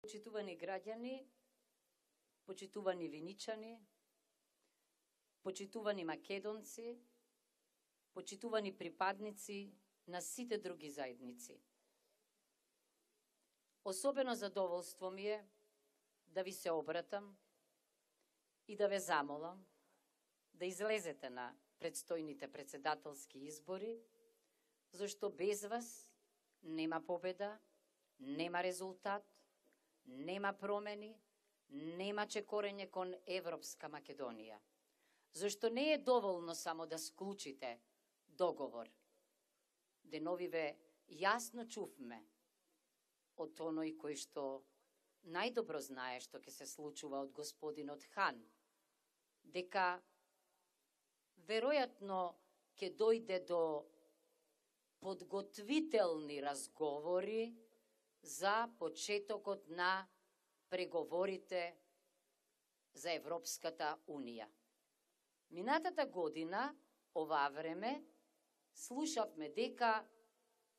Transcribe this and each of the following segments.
Почитувани граѓани, почитувани виничани, почитувани македонци, почитувани припадници на сите други заедници. Особено задоволство ми е да ви се обратам и да ве замолам да излезете на предстојните председателски избори, зашто без вас нема победа, нема резултат, нема промени, нема чекорење кон Европска Македонија. Зашто не е доволно само да склучите договор. Деновиве јасно чувме од оној кој што најдобро знае што ќе се случува од господинот Хан, дека веројатно ќе дојде до подготвителни разговори за почетокот на преговорите за Европската Унија. Минатата година, оваа време, слушавме дека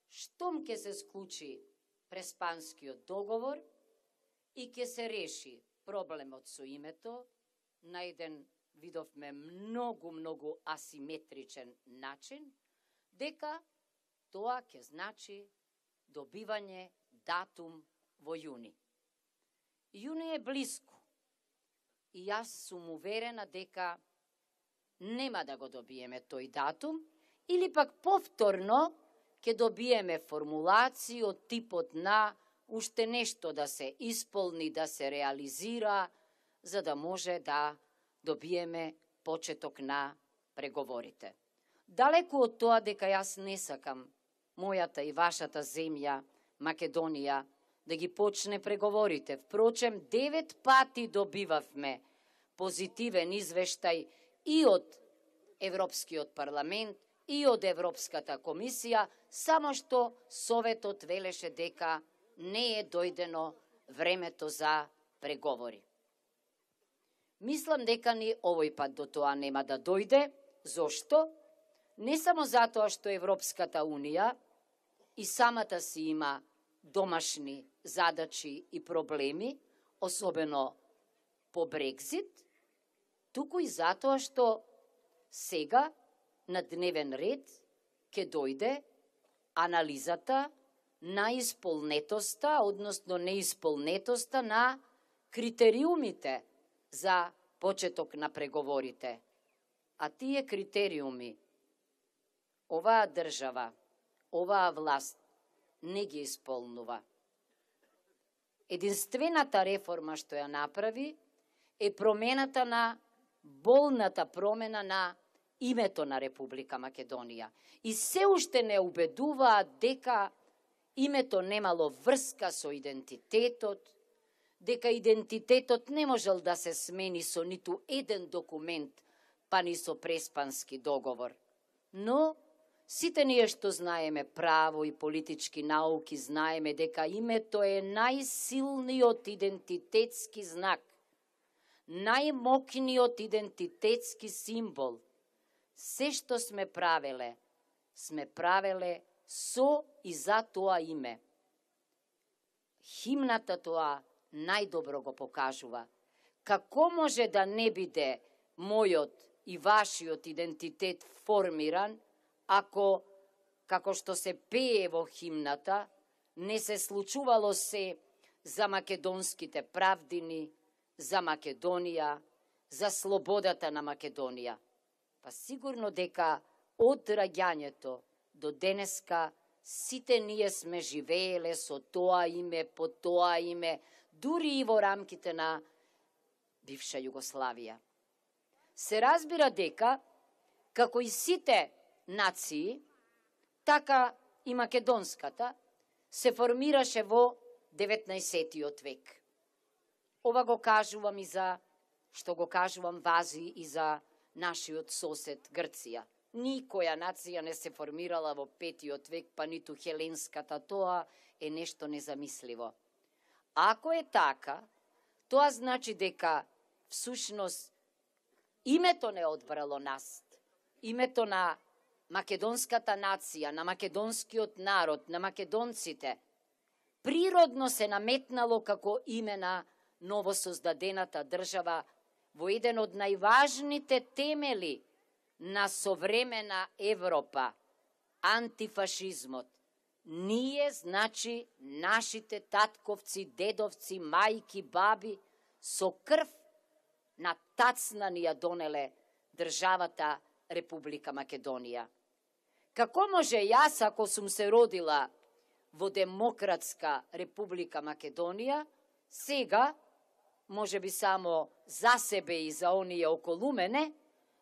штом ќе се склучи Преспанскиот договор и ќе се реши проблемот со името на еден, видовме, многу асиметричен начин, дека тоа ќе значи добивање датум во јуни. Јуни е близко и јас сум уверена дека нема да го добиеме тој датум или пак повторно ќе добиеме формулации од типот на уште нешто да се исполни, да се реализира, за да може да добиеме почеток на преговорите. Далеку од тоа дека јас не сакам мојата и вашата земја, Македонија, да ги почне преговорите. Впрочем, 9 пати добивавме позитивен извештај и од Европскиот парламент, и од Европската комисија, само што Советот велеше дека не е дојдено времето за преговори. Мислам дека ни овој пат до тоа нема да дојде. Зошто? Не само затоа што Европската Унија и самата си има домашни задачи и проблеми, особено по Брекзит, туку и затоа што сега на дневен ред ќе дојде анализата на исполнетоста, односно неисполнетоста на критериумите за почеток на преговорите. А тие критериуми оваа држава, оваа власт не ги исполнува. Единствената реформа што ја направи е промената на болната промена на името на Република Македонија. И се уште не убедуваат дека името немало врска со идентитетот, дека идентитетот не можел да се смени со ниту еден документ, па ни со Преспански договор. Но сите ние што знаеме право и политички науки, знаеме дека името е најсилниот идентитетски знак, најмокниот идентитетски символ. Се што сме правеле со и за тоа име. Химната тоа најдобро го покажува. Како може да не биде мојот и вашиот идентитет формиран, ако, како што се пее во химната, не се случувало се за македонските правдини, за Македонија, за слободата на Македонија. Па сигурно дека од раѓањето до денеска сите ние сме живееле со тоа име, по тоа име, дури и во рамките на бивша Југославија. Се разбира дека, како и сите нации, така и македонската, се формираше во 19. век. Ова го кажувам и за, што го кажувам, важи и за нашиот сосед Грција. Никоја нација не се формирала во 5. век, па ниту хеленската, тоа е нешто незамисливо. Ако е така, тоа значи дека всушност името не одбрало нас, името на македонската нација, на македонскиот народ, на македонците, природно се наметнало како име на новосоздадената држава во еден од најважните темели на современа Европа, антифашизмот. Ние, значи, нашите татковци, дедовци, мајки, баби, со крв на тацна ни ја донеле државата Република Македонија. Како може јас, ако сум се родила во демократска Република Македонија, сега, може би само за себе и за оние околу мене,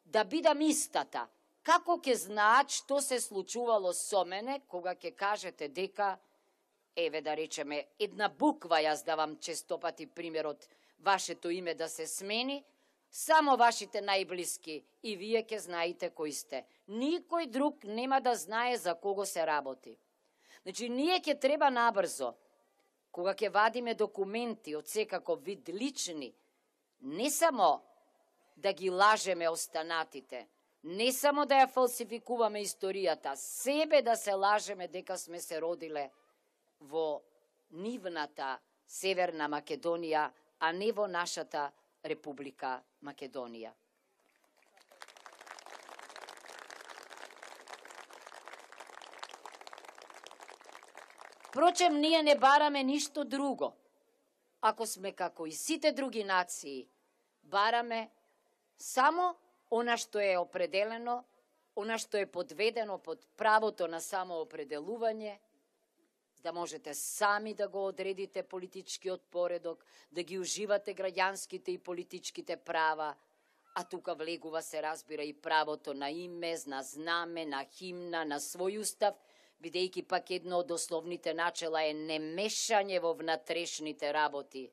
да бидам истата? Како ќе знаат што се случувало со мене, кога ќе кажете дека, еве да речеме, една буква, јас давам честопати примерот, вашето име да се смени, само вашите најблиски и вие ќе знаете кои сте. Никој друг нема да знае за кого се работи. Значи, ние ќе треба набрзо, кога ќе вадиме документи од секаков вид лични, не само да ги лажеме останатите, не само да ја фалсификуваме историјата, себе да се лажеме дека сме се родиле во нивната Северна Македонија, а не во нашата Република Македонија. Впрочем, ние не бараме ништо друго. Ако сме како и сите други нации, бараме само она што е определено, она што е подведено под правото на самоопределување, да можете сами да го одредите политичкиот поредок, да ги уживате граѓанските и политичките права, а тука влегува, се разбира, и правото на име, на знаме, на химна, на свој устав, бидејќи пак едно од основните начела е немешање во внатрешните работи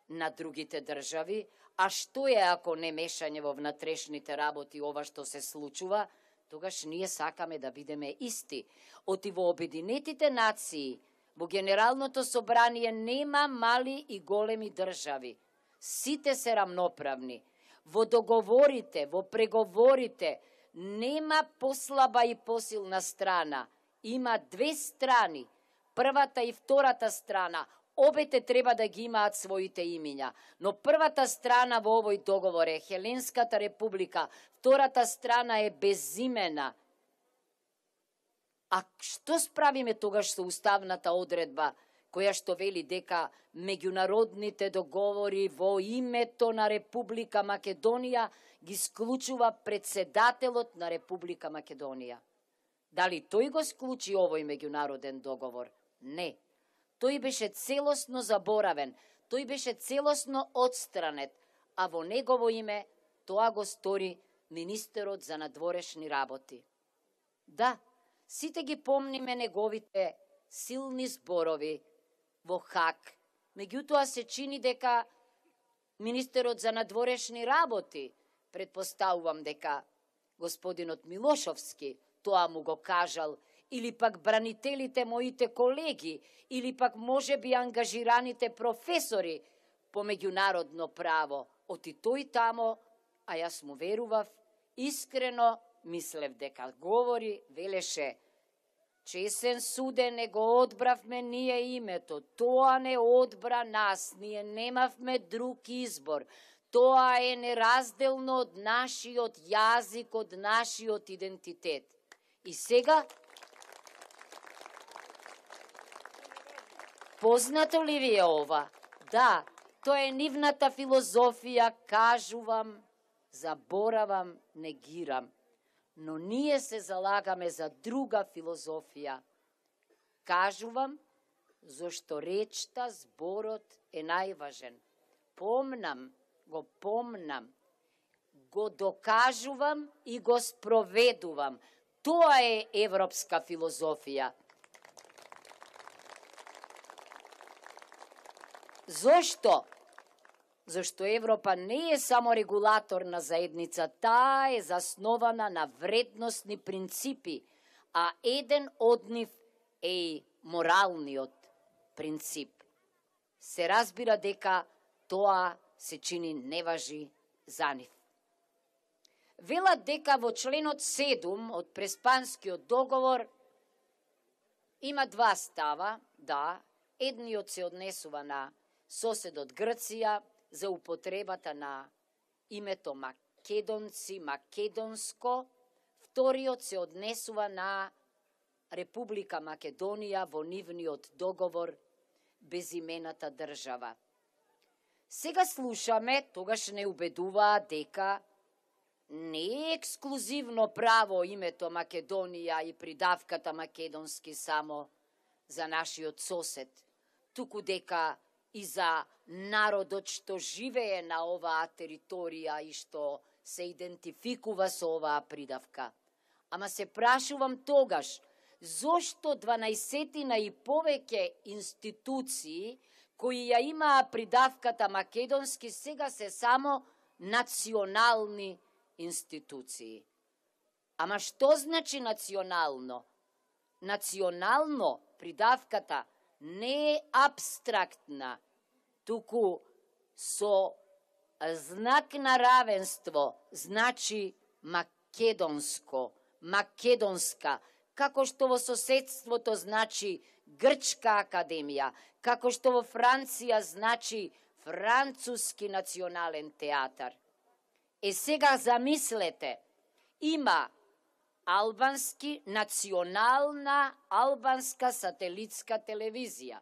на другите држави. А што е ако не мешање во внатрешните работи ова што се случува? Тогаш ние сакаме да бидеме исти. Оти во Обединетите нации, во Генералното собрание нема мали и големи држави. Сите се рамноправни. Во договорите, во преговорите, нема послаба и посилна страна. Има две страни, првата и втората страна. Обете треба да ги имаат своите имиња, но првата страна во овој договор е Хеленската република, втората страна е безимена. А што справиме тогаш со уставната одредба, која што вели дека меѓународните договори во името на Република Македонија ги склучува председателот на Република Македонија? Дали тој го склучи овој меѓународен договор? Не. Тој беше целосно заборавен, тој беше целосно отстранет, а во негово име тоа го стори министерот за надворешни работи. Да, сите ги помниме неговите силни зборови во Хаг, меѓутоа се чини дека министерот за надворешни работи, предпоставувам дека господинот Милошовски тоа му го кажал, или пак бранителите моите колеги, или пак може би ангажираните професори по меѓународно право. Оти тој тамо, а јас му верував, искрено мислев дека говори, велеше: чесен суде, не го одбравме ние името, тоа не одбра нас, ние немавме друг избор. Тоа е неразделно од нашиот јазик, од нашиот идентитет. И сега, познато ли ви е ова? Да, тоа е нивната филозофија, кажувам, заборавам, негирам. Но ние се залагаме за друга филозофија. Кажувам, зашто речта, зборот е најважен. Помнам, го помнам, го докажувам и го спроведувам. Тоа е европска филозофија. Зошто? Зашто Европа не е само регулаторна заедница, таа е заснована на вредносни принципи, а еден од нив е и моралниот принцип. Се разбира дека тоа се чини не важи за нив. Велат дека во членот 7 од Преспанскиот договор има два става, да, Едниот се однесува на соседот Грција за употребата на името македонци, македонско. Вториот се однесува на Република Македонија во нивниот договор безимената држава. Сега слушаме, тогаш не убедуваа дека не е ексклузивно право името Македонија и придавката македонски само за нашиот сосед, туку дека и за народот што живее на оваа територија и што се идентификува со оваа придавка. Ама се прашувам тогаш, зошто 12 и повеќе институции кои ја имаа придавката македонски сега се само национални институции? Ама што значи национално? Национално придавката не е абстрактна, туку со знак на равенство, значи македонско, македонска, како што во соседството значи Грчка академија, како што во Франција значи Француски национален театар. Сега замислете, има албански, национална албанска сателитска телевизија,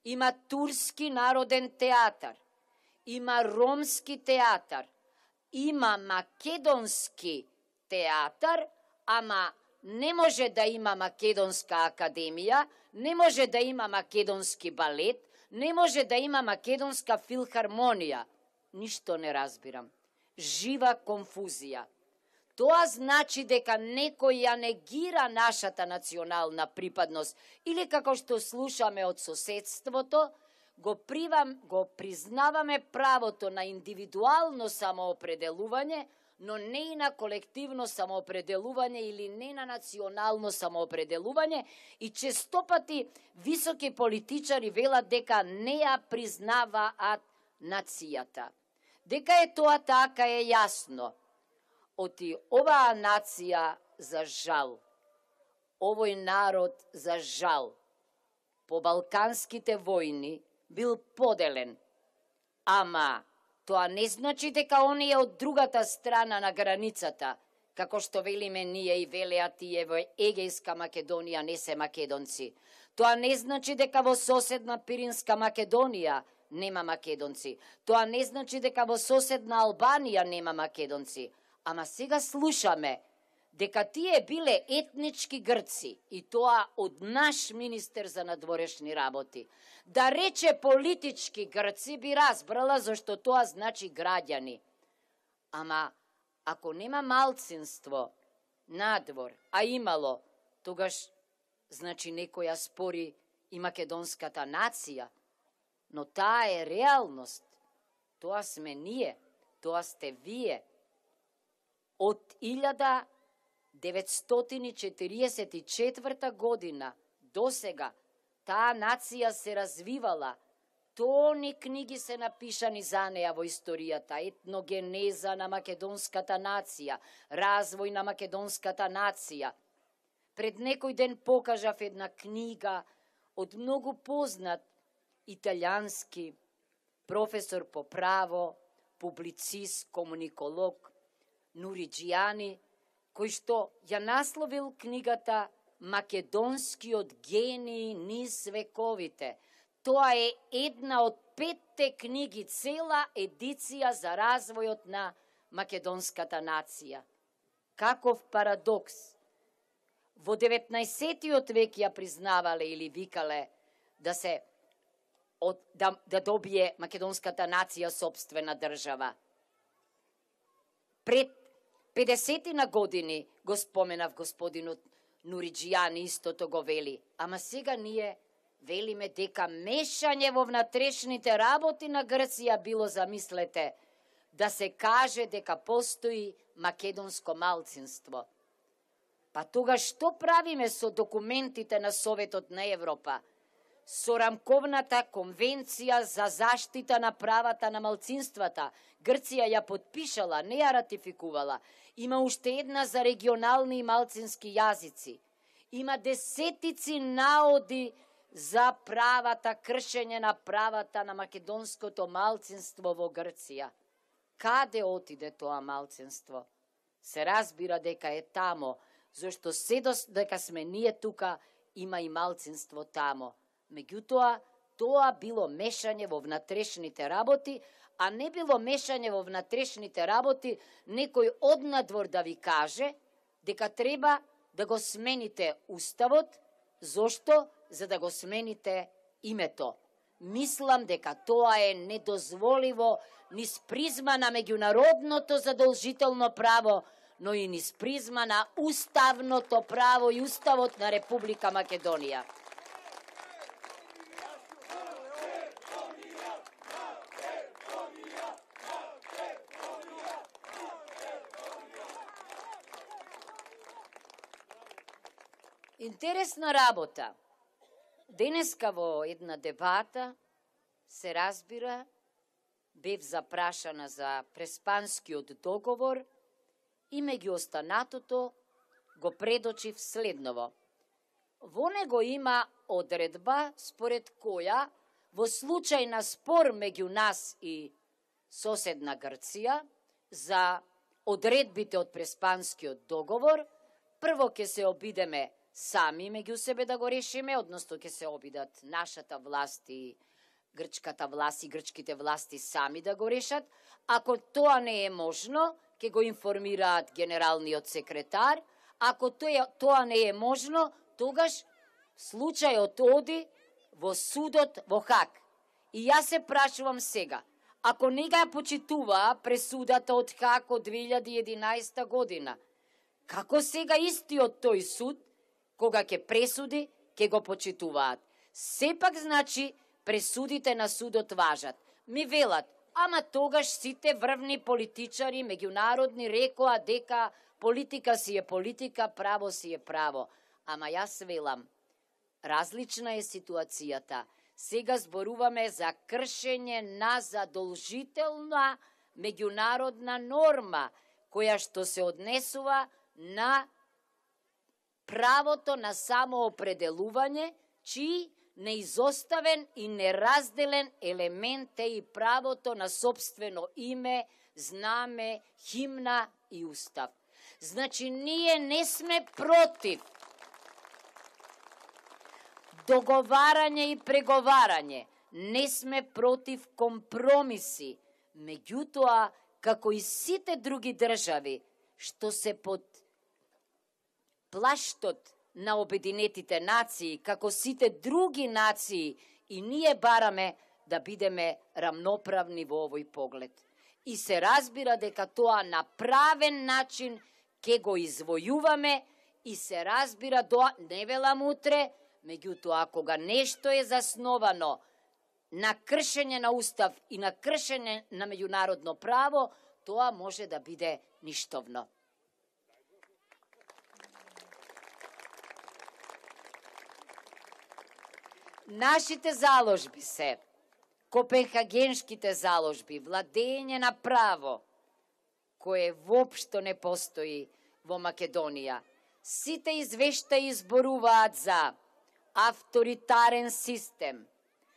има турски народен театар, има ромски театар, има македонски театар, ама не може да има македонска академија, не може да има македонски балет, не може да има македонска филхармонија. Ништо не разбирам. Жива конфузија. Тоа значи дека некој ја негира нашата национална припадност или како што слушаме од соседството, го признаваме правото на индивидуално самоопределување, но не и на колективно самоопределување или не на национално самоопределување, и честопати високи политичари велат дека не ја признаваат нацијата. Дека е тоа така е јасно. Оти оваа нација, за жал, овој народ, за жал, по балканските војни бил поделен, ама тоа не значи дека оние од другата страна на границата, како што велиме ние и велеа тие во Егејска Македонија не се македонци. Тоа не значи дека во соседна Пиринска Македонија нема македонци. Тоа не значи дека во соседна Албанија нема македонци. Ама сега слушаме дека тие биле етнички грци, и тоа од наш министер за надворешни работи. Да рече политички грци би разбрала зашто тоа значи граѓани. Ама ако нема малцинство надвор, а имало, тогаш значи некоја спори и македонската нација. Но таа е реалност. Тоа сме ние, тоа сте вие. Од 1944 година до сега таа нација се развивала. Тони книги се напишани за неа во историјата, етногенеза на македонската нација, развој на македонската нација. Пред некој ден покажав една книга од многу познат италијански професор по право, публицист, комуниколог, Нуриджијани, кој што ја насловил книгата Македонскиот гений низ вековите. Тоа е една од 5 книги, цела едиција за развојот на македонската нација. Каков парадокс! Во 19 век ја признавале или викале да добие македонската нација собствена држава. Пред 50 на години го споменав господинот Нуриджијани, истото го вели. Ама сега ние велиме дека мешање во внатрешните работи на Грција било, замислете, да се каже дека постои македонско малцинство. Па тога што правиме со документите на Советот на Европа? Со рамковната конвенција за заштита на правата на малцинствата? Грција ја подпишала, не ја ратификувала. Има уште една за регионални и малцински јазици. Има десетици наоди за правата, кршење на правата на македонското малцинство во Грција. Каде отиде тоа малцинство? Се разбира дека е тамо, зашто се дека сме ние тука, има и малцинство тамо. Меѓутоа, тоа било мешање во внатрешните работи, а не било мешање во внатрешните работи некој однадвор да ви каже дека треба да го смените уставот. Зошто? За да го смените името. Мислам дека тоа е недозволиво низ призма на меѓународното задолжително право, но и низ призма на уставното право и уставот на Република Македонија. Интересна работа. Денеска во една дебата се разбира, бев запрашана за Преспанскиот договор и меѓу останатото го предочив следново. Во него има одредба според која во случај на спор меѓу нас и соседна Грција за одредбите од Преспанскиот договор, прво ќе се обидеме сами меѓу себе да го решиме, односно ќе се обидат нашата власт и грчката власт и грчките власти сами да го решат. Ако тоа не е можно, ќе го информираат генералниот секретар. Ако тоа не е можно, тогаш случајот оди во судот во Хаг. И јас се прашувам сега, ако не ga почитуваа пресудата од Хаг од 2011 година, како сега истиот тој суд, кога ќе пресуди, ќе го почитуваат? Сепак, значи, пресудите на судот важат. Ми велат, ама тогаш сите врвни политичари меѓународни рекоа дека политика си е политика, право си е право. Ама јас велам, различна е ситуацијата. Сега зборуваме за кршење на задолжителна меѓународна норма, која што се однесува на правото на самоопределување, чии неизоставен и неразделен елемент е и правото на собствено име, знаме, химна и устав. Значи, ние не сме против договарање и преговарање, не сме против компромиси, меѓутоа, како и сите други држави, што се под плаштот на Обединетите нации, како сите други нации, и ние бараме да бидеме рамноправни во овој поглед. И се разбира дека тоа на правен начин ќе го извојуваме и се разбира, не велам утре, меѓутоа кога нешто е засновано на кршење на устав и на кршење на меѓународно право, тоа може да биде ништовно. Нашите заложби се копенхагенските заложби, владење на право, кое воопшто не постои во Македонија. Сите извештаи зборуваат за авторитарен систем,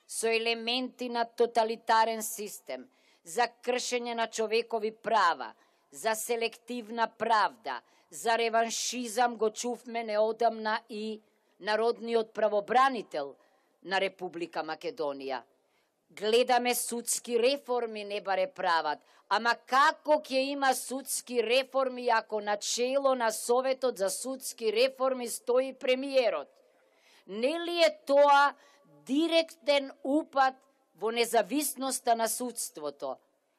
со елементи на тоталитарен систем, за кршење на човекови права, за селективна правда, за реваншизам го чувме неодамна и народниот правобранител на Република Македонија. Гледаме судски реформи не баре прават, ама како ќе има судски реформи ако на чело на Советот за судски реформи стои премиерот? Нели е тоа директен упад во независноста на судството?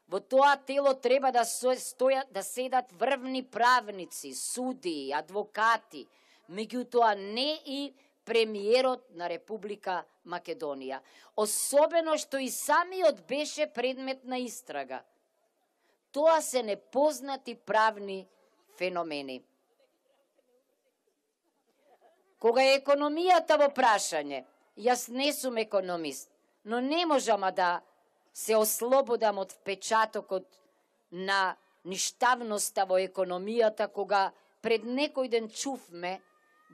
Во тоа тело треба да седат врвни правници, судии, адвокати, меѓутоа не и премиерот на Република Македонија. Особено што и самиот беше предмет на истрага. Тоа се непознати правни феномени. Кога е економијата во прашање, јас не сум економист, но не можам да се ослободам од впечатокот на ништавноста во економијата, кога пред некој ден чувме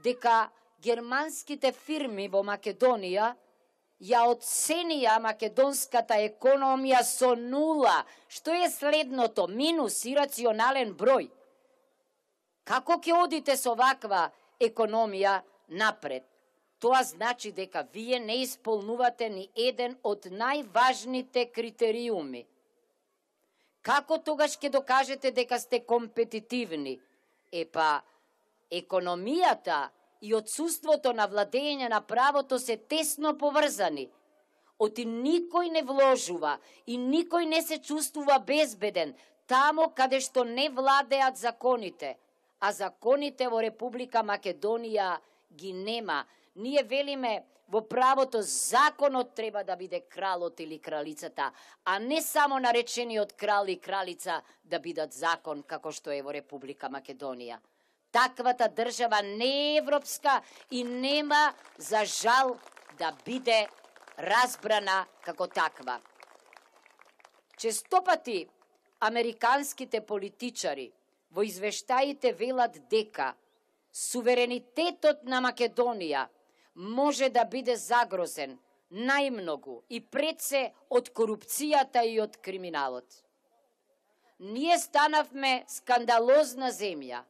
дека германските фирми во Македонија ја оценија македонската економија со 0, што е следното, минус, ирационален број. Како ќе одите со ваква економија напред? Тоа значи дека вие не исполнувате ни еден од најважните критериуми. Како тогаш ќе докажете дека сте компетитивни? Економијата и отсуството на владење на правото се тесно поврзани. Оти никој не вложува и никој не се чувствува безбеден тамо каде што не владеат законите. А законите во Република Македонија ги нема. Ние велиме во правото законот треба да биде кралот или кралицата, а не само наречениот крал и кралица да бидат закон како што е во Република Македонија. Таквата држава не е европска и нема за жал да биде разбрана како таква. Честопати американските политичари во извештаите велат дека суверенитетот на Македонија може да биде загрозен најмногу и пред се од корупцијата и од криминалот. Ние станавме скандалозна земја,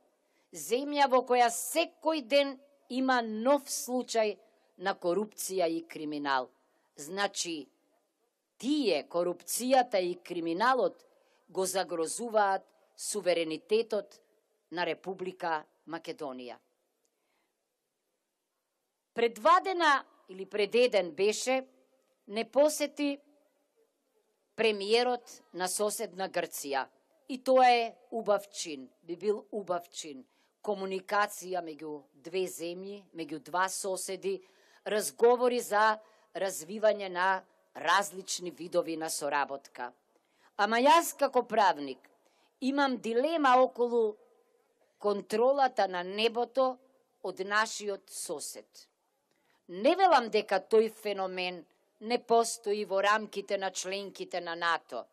земја во која секој ден има нов случај на корупција и криминал. Значи, тие, корупцијата и криминалот, го загрозуваат суверенитетот на Република Македонија. Предвадена или предеден беше, не посети премиерот на соседна Грција. И тоа е убав чин, би бил убав чин. Комуникација меѓу две земји, меѓу два соседи, разговори за развивање на различни видови на соработка. Ама јас како правник имам дилема околу контролата на небото од нашиот сосед. Не велам дека тој феномен не постои во рамките на членките на НАТО,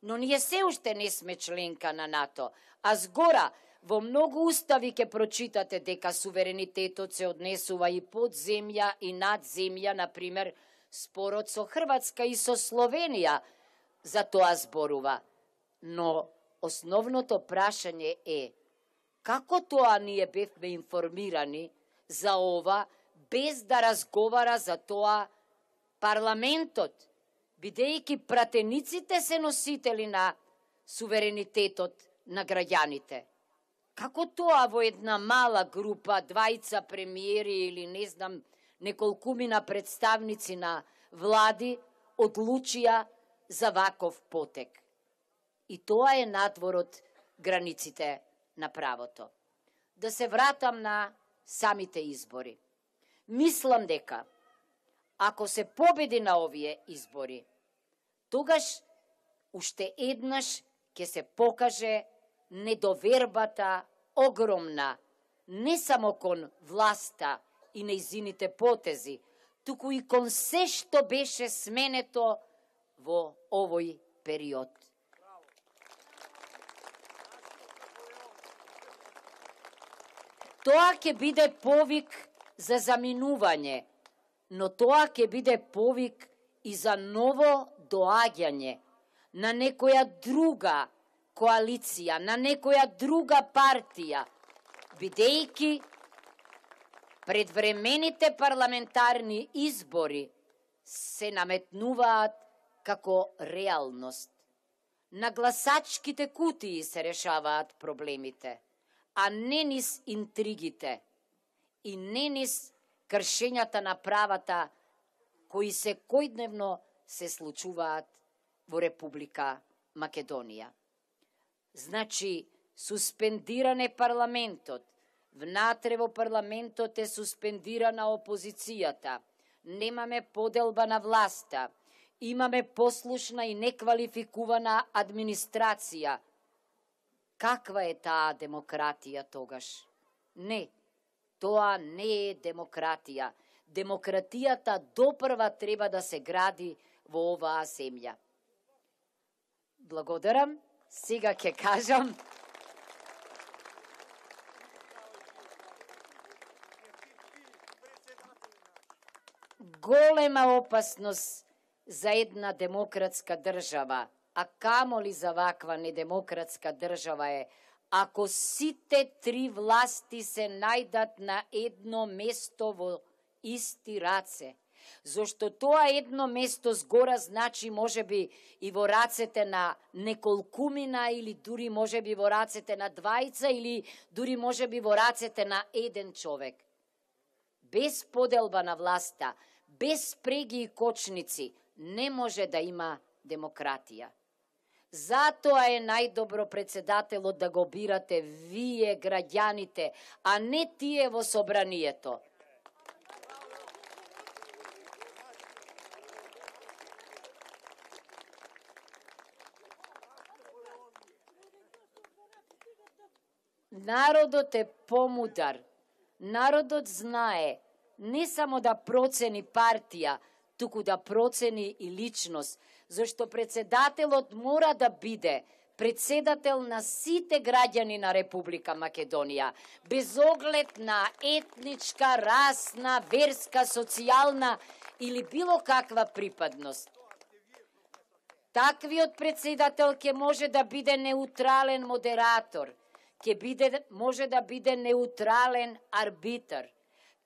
но ние се уште не сме членка на НАТО, а згора во многу устави ќе прочитате дека суверенитетот се однесува и под земја и над земја, например, спорот со Хрватска и со Словенија за тоа зборува. Но основното прашање е како тоа ние бевме информирани за ова без да разговара за тоа парламентот, бидејќи пратениците се носители на суверенитетот на граѓаните. Како тоа во една мала група, двајца премиери или не знам, неколкумина представници на влади одлучија за ваков потек? И тоа е надвор од границите на правото. Да се вратам на самите избори. Мислам дека ако се победи на овие избори, тогаш уште еднаш ќе се покаже недовербата огромна не само кон власта и нејзините потези, туку и кон се што беше сменето во овој период. Тоа ќе биде повик за заминување, но тоа ќе биде повик и за ново доаѓање на некоја друга коалиција, на некоја друга партија, бидејќи предвремените парламентарни избори се наметнуваат како реалност. На гласачките кутии се решаваат проблемите, а не низ интригите и не низ кршењата на правата кои секојдневно се случуваат во Република Македонија. Значи, суспендиран е парламентот, внатре во парламентот е суспендирана опозицијата, немаме поделба на власта, имаме послушна и неквалификувана администрација. Каква е таа демократија тогаш? Не, тоа не е демократија. Демократијата допрва треба да се гради во оваа земја. Благодарам. Сега ќе кажам голема опасност за една демократска држава, а камоли за ваква недемократска држава е ако сите три власти се најдат на едно место во исти раце. Зошто тоа едно место згора значи можеби и во рацете на неколкумина или дури можеби во рацете на двајца или дури можеби во рацете на еден човек. Без поделба на власта, без спреги и кочници, не може да има демократија. Затоа е најдобро председателот да го бирате вие, граѓаните, а не тие во собранието. Народот е помудар. Народот знае не само да процени партија, туку да процени и личност, зашто председателот мора да биде председател на сите граѓани на Република Македонија, без оглед на етничка, расна, верска, социјална или било каква припадност. Таквиот председател ќе може да биде неутрален модератор, може да биде неутрален арбитар.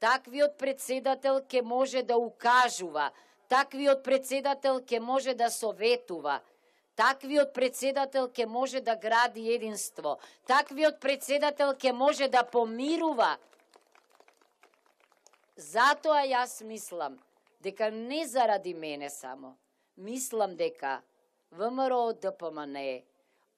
Таквиот председател ќе може да укажува, таквиот председател ќе може да советува, таквиот председател ќе може да гради единство, таквиот председател ќе може да помирува. Затоа јас мислам дека не заради мене само, мислам дека ВМРО ДПМН,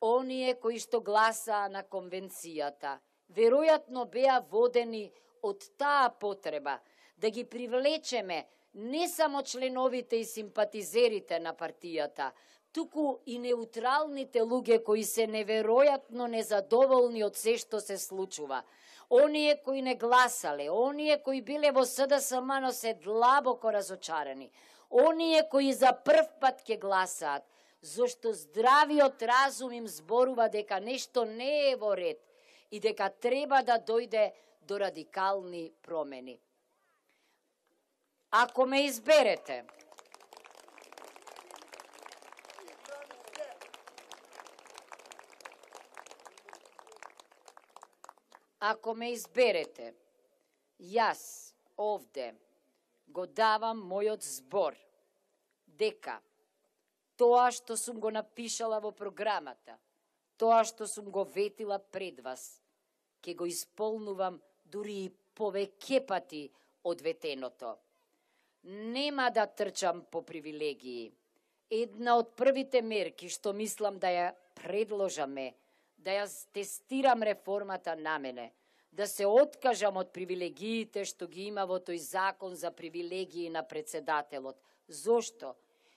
оние кои што гласаа на конвенцијата, веројатно беа водени од таа потреба да ги привлечеме не само членовите и симпатизерите на партијата, туку и неутралните луѓе кои се неверојатно незадоволни од се што се случува. Оние кои не гласале, оние кои биле во СДСМ, но се длабоко разочарани, оние кои за прв пат ќе гласаат, зашто здравиот разум им зборува дека нешто не е во ред и дека треба да дојде до радикални промени. Ако ме изберете, јас овде го давам мојот збор дека тоа што сум го напишала во програмата, тоа што сум го ветила пред вас, ќе го исполнувам дури и повеќе пати од ветеното. Нема да трчам по привилегии. Една од првите мерки што мислам да ја предложаме, да ја тестирам реформата на мене, да се откажам од привилегиите што ги има во тој закон за привилегии на председателот. Зошто?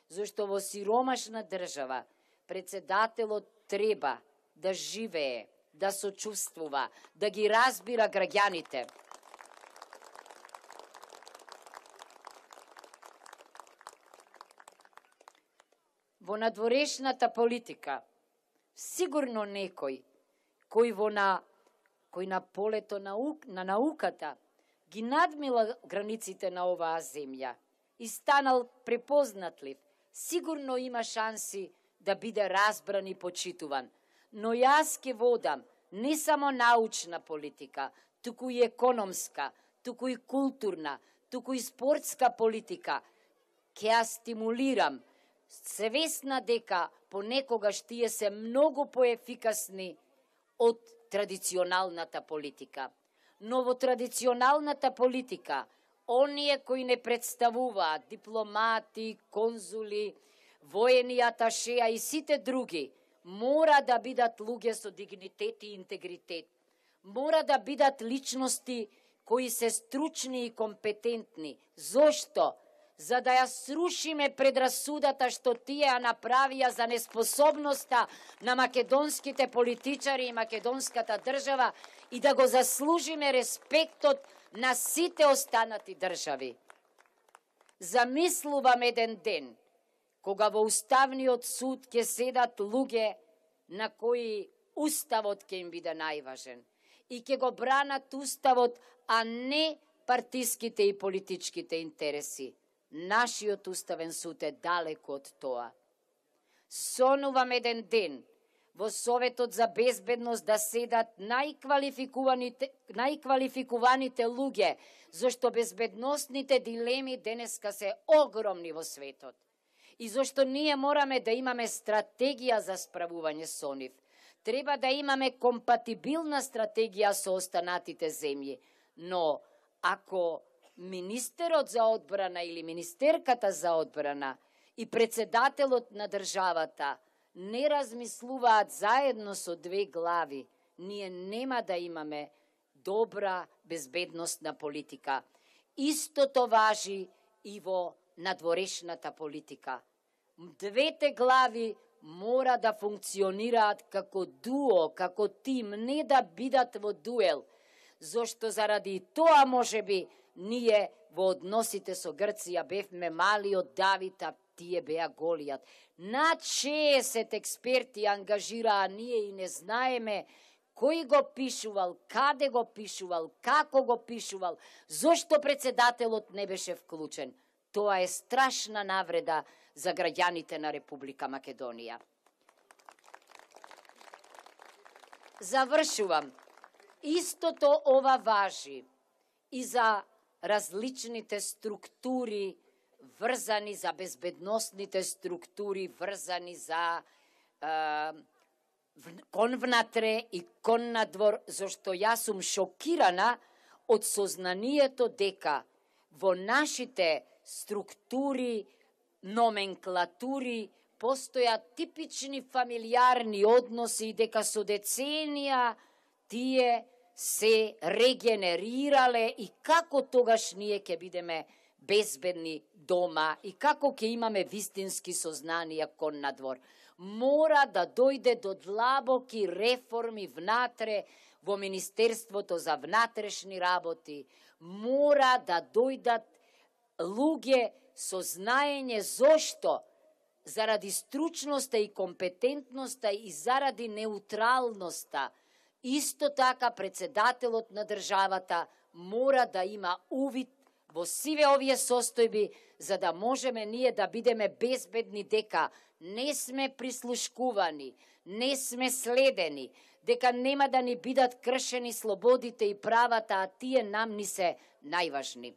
Зошто во сиромашна држава председателот треба да живее, да сочувствува, да ги разбира граѓаните. Во надворешната политика, сигурно некој кој на полето на науката ги надмила границите на оваа земја и станал препознатлив, сигурно има шанси да биде разбран и почитуван. Но јас ке водам не само научна политика, туку и економска, туку и културна, туку и спортска политика. Ке ја стимулирам, свесна дека понекогаш тие се многу поефикасни од традиционалната политика. Но во традиционалната политика, оние кои не представуваат дипломати, конзули, воени аташеа и сите други, мора да бидат луѓе со дигнитет и интегритет. Мора да бидат личности кои се стручни и компетентни. Зошто? За да ја срушиме предрасудата што тие ја направија за неспособноста на македонските политичари и македонската држава и да го заслужиме респектот на сите останати држави. Замислувам еден ден, кога во Уставниот суд ќе седат луѓе на кои Уставот ќе им биде најважен и ќе го бранат Уставот, а не партиските и политичките интереси. Нашиот уставен суд е далеко од тоа. Сонувам еден ден во Советот за безбедност да седат најквалификуваните луѓе, зашто безбедносните дилеми денеска се огромни во светот. И зашто ние мораме да имаме стратегија за справување со нив. Треба да имаме компатибилна стратегија со останатите земји. Но ако министерот за одбрана или министерката за одбрана и председателот на државата не размислуваат заедно со две глави, ние нема да имаме добра безбедносна политика. Истото важи и во надворешната политика. Двете глави мора да функционираат како дуо, како тим, не да бидат во дуел, зашто заради тоа можеби ние во односите со Грција бевме мали од Давид, а тие беа Голијат. Над 60 експерти ангажираа, ние и не знаеме кој го пишувал, каде го пишувал, како го пишувал, зошто председателот не беше вклучен. Тоа е страшна навреда за граѓаните на Република Македонија. Завршувам. Истото ова важи и за различните структури врзани за безбедносните структури, врзани за кон внатре и кон надвор, зашто јас сум шокирана од сознанието дека во нашите структури, номенклатури, постојат типични фамилиарни односи, дека со деценија тие се регенерирале и како тогаш ние ќе бидеме безбедни дома и како ќе имаме вистински сознанија кон надвор. Мора да дојде до длабоки реформи внатре во Министерството за внатрешни работи. Мора да дојдат луѓе со знаење зошто, заради стручноста и компетентноста и заради неутралноста. Исто така председателот на државата мора да има увид во сиве овие состојби, за да можеме ние да бидеме безбедни дека не сме прислушкувани, не сме следени, дека нема да ни бидат кршени слободите и правата, а тие нам ни се најважни.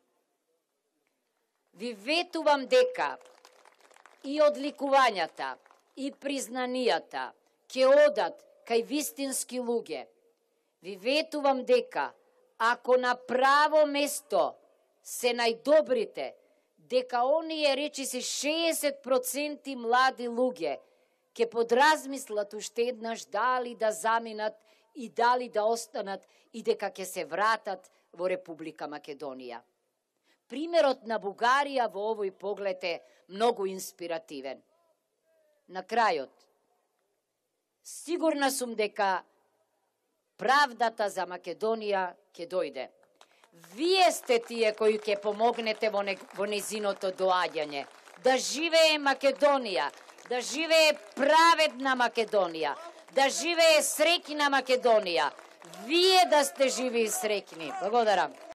Ви ветувам дека и одликувањата, и признанијата ќе одат кај вистински луѓе. Ви ветувам дека ако на право место се најдобрите, дека оние речиси 60% млади луѓе ќе подразмислат уште еднаш дали да заминат и дали да останат и дека ќе се вратат во Република Македонија. Примерот на Бугарија во овој поглед е многу инспиративен. На крајот, сигурна сум дека правдата за Македонија ќе дојде. Вие сте тие кои ќе помогнете во незиното доаѓање. Да живее Македонија, да живее праведна Македонија, да живее среќна Македонија. Вие да сте живи и среќни. Благодарам.